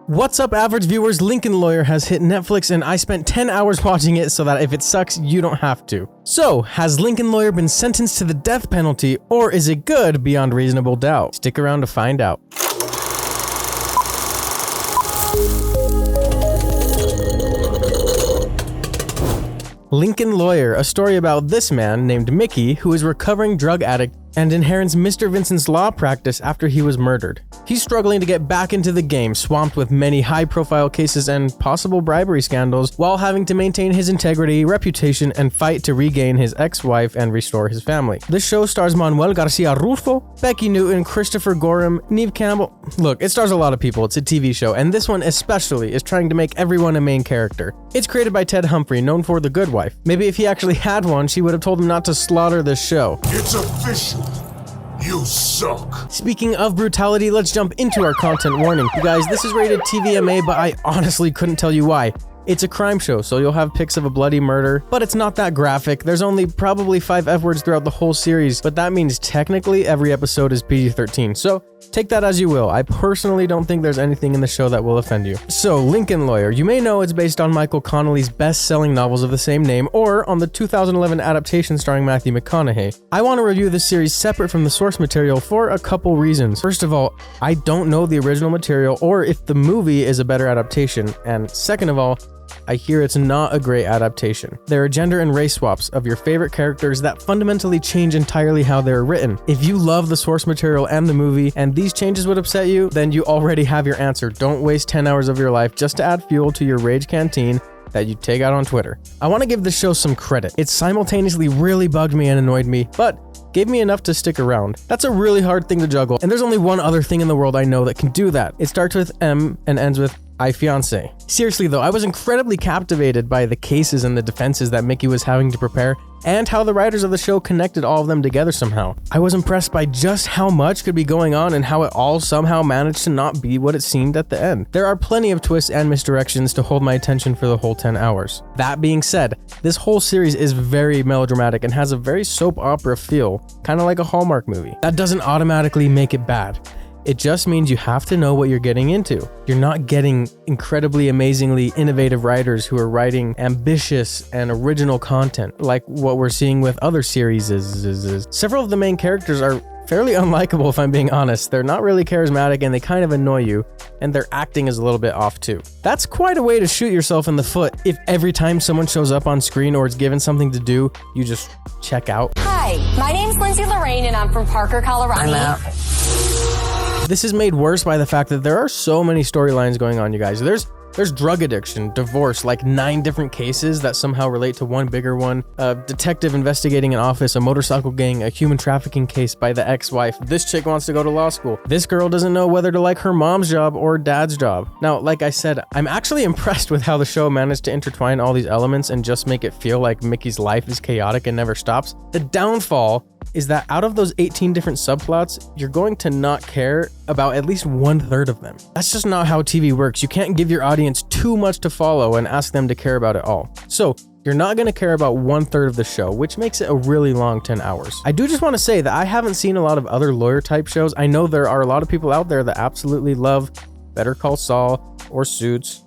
What's up, average viewers? Lincoln Lawyer has hit Netflix and I spent 10 hours watching it so that if it sucks, you don't have to. So, has Lincoln Lawyer been sentenced to the death penalty, or is it good beyond reasonable doubt? Stick around to find out. Lincoln Lawyer, a story about this man named Mickey who is a recovering drug addict and inherits Mr. Vincent's law practice after he was murdered. He's struggling to get back into the game, swamped with many high-profile cases and possible bribery scandals, while having to maintain his integrity, reputation, and fight to regain his ex-wife and restore his family. This show stars Manuel Garcia Rulfo, Becky Newton, Christopher Gorham, Neve Campbell. Look, it stars a lot of people, it's a TV show, and this one especially is trying to make everyone a main character. It's created by Ted Humphrey, known for The Good Wife. Maybe if he actually had one, she would have told him not to slaughter this show. It's official. You suck. Speaking of brutality, let's jump into our content warning. You guys, this is rated TVMA, but I honestly couldn't tell you why. It's a crime show, so you'll have pics of a bloody murder, but it's not that graphic. There's only probably 5 F-words throughout the whole series, but that means technically every episode is PG-13, so take that as you will. I personally don't think there's anything in the show that will offend you. So, Lincoln Lawyer. You may know it's based on Michael Connelly's best-selling novels of the same name, or on the 2011 adaptation starring Matthew McConaughey. I want to review this series separate from the source material for a couple reasons. First of all, I don't know the original material or if the movie is a better adaptation, and second of all, I hear it's not a great adaptation. There are gender and race swaps of your favorite characters that fundamentally change entirely how they're written. If you love the source material and the movie, and these changes would upset you, then you already have your answer. Don't waste 10 hours of your life just to add fuel to your rage canteen that you take out on Twitter. I want to give this show some credit. It simultaneously really bugged me and annoyed me, but gave me enough to stick around. That's a really hard thing to juggle, and there's only one other thing in the world I know that can do that. It starts with M and ends with I fiance. Seriously though, I was incredibly captivated by the cases and the defenses that Mickey was having to prepare, and how the writers of the show connected all of them together somehow. I was impressed by just how much could be going on and how it all somehow managed to not be what it seemed at the end. There are plenty of twists and misdirections to hold my attention for the whole 10 hours. That being said, this whole series is very melodramatic and has a very soap opera feel, kind of like a Hallmark movie. That doesn't automatically make it bad. It just means you have to know what you're getting into. You're not getting incredibly, amazingly innovative writers who are writing ambitious and original content like what we're seeing with other series. Several of the main characters are fairly unlikable, if I'm being honest. They're not really charismatic and they kind of annoy you, and their acting is a little bit off too. That's quite a way to shoot yourself in the foot if every time someone shows up on screen or is given something to do, you just check out. Hi, my name's Lindsay Lorraine and I'm from Parker, Colorado. I'm out. This is made worse by the fact that there are so many storylines going on, you guys. There's drug addiction, divorce, like 9 different cases that somehow relate to one bigger one, a detective investigating an office, a motorcycle gang, a human trafficking case by the ex-wife. This chick wants to go to law school. This girl doesn't know whether to like her mom's job or dad's job. Now, like I said, I'm actually impressed with how the show managed to intertwine all these elements and just make it feel like Mickey's life is chaotic and never stops. The downfall is that out of those 18 different subplots, you're going to not care about at least 1/3 of them. That's just not how TV works. You can't give your audience too much to follow and ask them to care about it all. So you're not going to care about 1/3 of the show, which makes it a really long 10 hours. I do just want to say that I haven't seen a lot of other lawyer type shows. I know there are a lot of people out there that absolutely love Better Call Saul or Suits.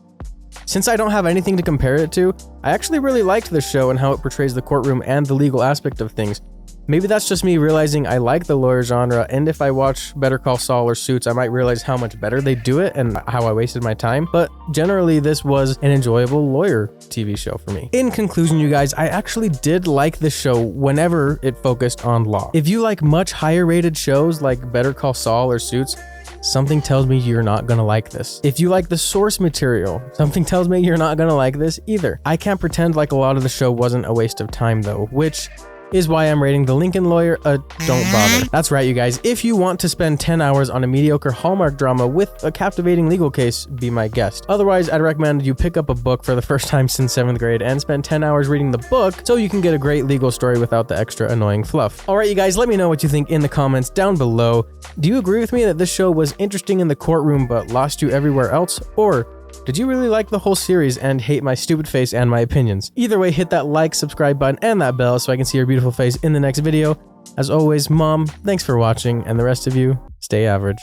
Since I don't have anything to compare it to, I actually really liked this show and how it portrays the courtroom and the legal aspect of things. Maybe that's just me realizing I like the lawyer genre, and if I watch Better Call Saul or Suits, I might realize how much better they do it and how I wasted my time. But generally, this was an enjoyable lawyer TV show for me. In conclusion, you guys, I actually did like this show whenever it focused on law. If you like much higher rated shows like Better Call Saul or Suits, something tells me you're not gonna like this. If you like the source material, something tells me you're not gonna like this either. I can't pretend like a lot of the show wasn't a waste of time though, which is why I'm rating The Lincoln Lawyer a don't bother. That's right, you guys. If you want to spend 10 hours on a mediocre Hallmark drama with a captivating legal case, be my guest. Otherwise, I'd recommend you pick up a book for the first time since 7th grade and spend 10 hours reading the book so you can get a great legal story without the extra annoying fluff. Alright, you guys, let me know what you think in the comments down below. Do you agree with me that this show was interesting in the courtroom but lost you everywhere else? Or did you really like the whole series and hate my stupid face and my opinions? Either way, hit that like, subscribe button, and that bell so I can see your beautiful face in the next video. As always, Mom, thanks for watching, and the rest of you, stay average.